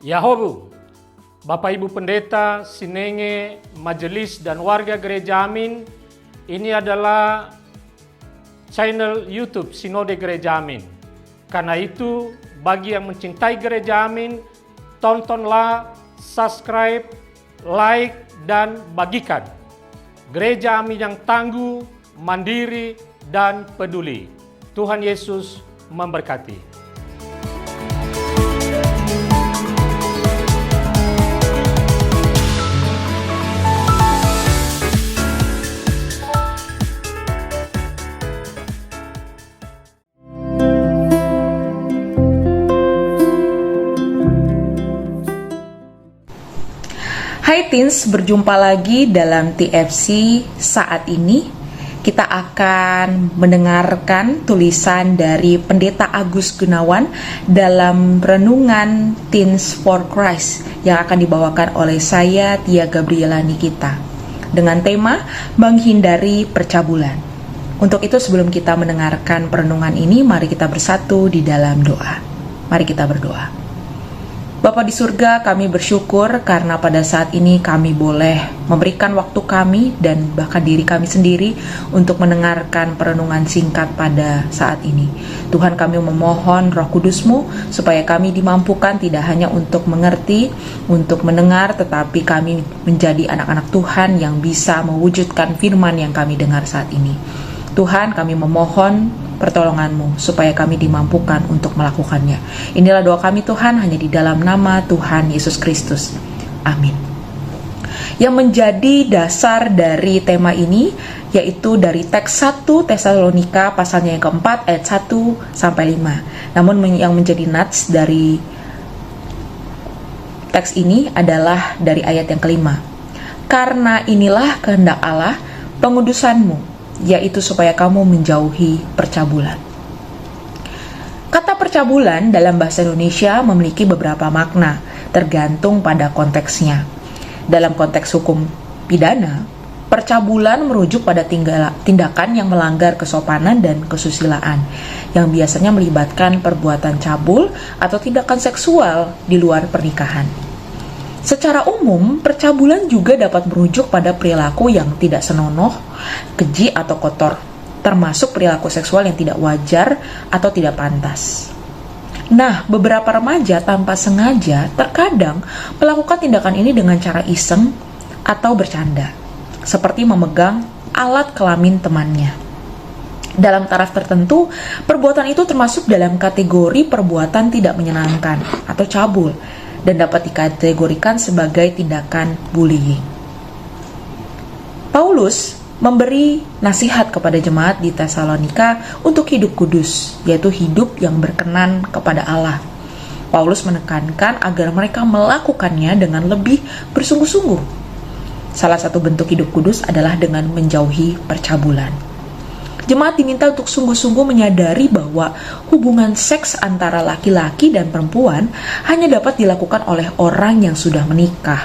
Yahobu, Bapak Ibu Pendeta, Sinenge, Majelis dan warga Gereja Amin, ini adalah channel YouTube Sinode Gereja Amin. Karena itu, bagi yang mencintai Gereja Amin, tontonlah, subscribe, like, dan bagikan. Gereja Amin yang tangguh, mandiri, dan peduli. Tuhan Yesus memberkati. Hai Teens, berjumpa lagi dalam TFC. Saat ini kita akan mendengarkan tulisan dari Pendeta Agus Gunawan dalam renungan Teens for Christ yang akan dibawakan oleh saya, Tia Gabriela Nikita, dengan tema menghindari percabulan. Untuk itu, sebelum kita mendengarkan perenungan ini, mari kita bersatu di dalam doa. Mari kita berdoa. Bapa di surga, kami bersyukur karena pada saat ini kami boleh memberikan waktu kami dan bahkan diri kami sendiri untuk mendengarkan perenungan singkat pada saat ini. Tuhan, kami memohon Roh Kudus-Mu supaya kami dimampukan tidak hanya untuk mengerti, untuk mendengar, tetapi kami menjadi anak-anak Tuhan yang bisa mewujudkan firman yang kami dengar saat ini. Tuhan, kami memohon pertolongan-Mu supaya kami dimampukan untuk melakukannya. Inilah doa kami Tuhan, hanya di dalam nama Tuhan Yesus Kristus. Amin. Yang menjadi dasar dari tema ini yaitu dari teks 1 Tesalonika pasalnya yang keempat ayat 1-5. Namun yang menjadi nats dari teks ini adalah dari ayat yang kelima. Karena inilah kehendak Allah pengudusanmu, yaitu supaya kamu menjauhi percabulan. Kata percabulan dalam bahasa Indonesia memiliki beberapa makna, tergantung pada konteksnya. Dalam konteks hukum pidana, percabulan merujuk pada tindakan yang melanggar kesopanan dan kesusilaan, yang biasanya melibatkan perbuatan cabul atau tindakan seksual di luar pernikahan. Secara umum, percabulan juga dapat merujuk pada perilaku yang tidak senonoh, keji atau kotor, termasuk perilaku seksual yang tidak wajar atau tidak pantas. Nah, beberapa remaja tanpa sengaja terkadang melakukan tindakan ini dengan cara iseng atau bercanda, seperti memegang alat kelamin temannya. Dalam taraf tertentu, perbuatan itu termasuk dalam kategori perbuatan tidak menyenangkan atau cabul, dan dapat dikategorikan sebagai tindakan bullying. Paulus memberi nasihat kepada jemaat di Tesalonika untuk hidup kudus, yaitu hidup yang berkenan kepada Allah. Paulus menekankan agar mereka melakukannya dengan lebih bersungguh-sungguh. Salah satu bentuk hidup kudus adalah dengan menjauhi percabulan. Jemaat diminta untuk sungguh-sungguh menyadari bahwa hubungan seks antara laki-laki dan perempuan hanya dapat dilakukan oleh orang yang sudah menikah.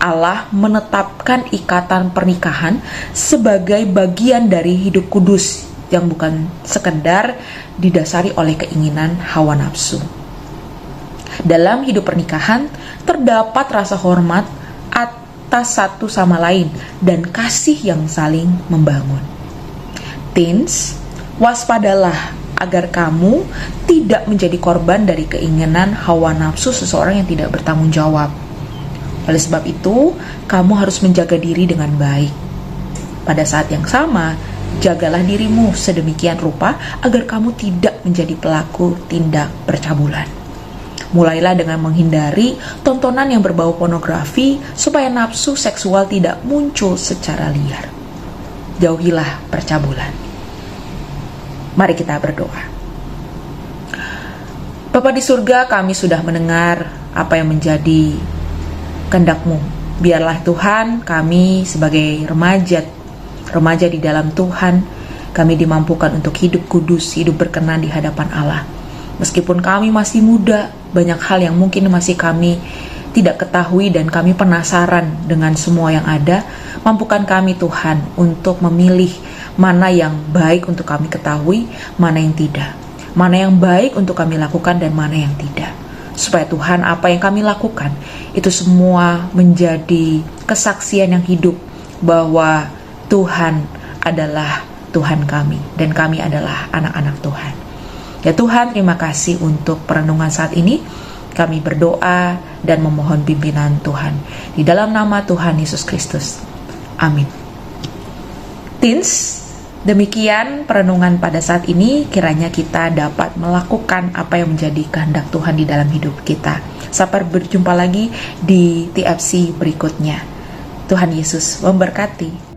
Allah menetapkan ikatan pernikahan sebagai bagian dari hidup kudus yang bukan sekedar didasari oleh keinginan hawa nafsu. Dalam hidup pernikahan terdapat rasa hormat atas satu sama lain dan kasih yang saling membangun. Teens, waspadalah agar kamu tidak menjadi korban dari keinginan hawa nafsu seseorang yang tidak bertanggung jawab. Oleh sebab itu, kamu harus menjaga diri dengan baik. Pada saat yang sama, jagalah dirimu sedemikian rupa agar kamu tidak menjadi pelaku tindak percabulan. Mulailah dengan menghindari tontonan yang berbau pornografi supaya nafsu seksual tidak muncul secara liar. Jauhilah percabulan. Mari kita berdoa. Bapa di surga, kami sudah mendengar apa yang menjadi kehendak-Mu. Biarlah Tuhan, kami sebagai remaja di dalam Tuhan, kami dimampukan untuk hidup kudus, hidup berkenan di hadapan Allah. Meskipun kami masih muda, banyak hal yang mungkin masih kami tidak ketahui dan kami penasaran dengan semua yang ada. Mampukan kami Tuhan untuk memilih mana yang baik untuk kami ketahui, mana yang tidak. Mana yang baik untuk kami lakukan dan mana yang tidak. supaya Tuhan apa yang kami lakukan itu semua menjadi kesaksian yang hidup bahwa Tuhan adalah Tuhan kami dan kami adalah anak-anak Tuhan. Ya Tuhan, terima kasih untuk perenungan saat ini. Kami berdoa dan memohon pimpinan Tuhan di dalam nama Tuhan Yesus Kristus. Amin. Teens, demikian perenungan pada saat ini. Kiranya kita dapat melakukan apa yang menjadi kehendak Tuhan di dalam hidup kita. Sampai berjumpa lagi di TFC berikutnya. Tuhan Yesus memberkati.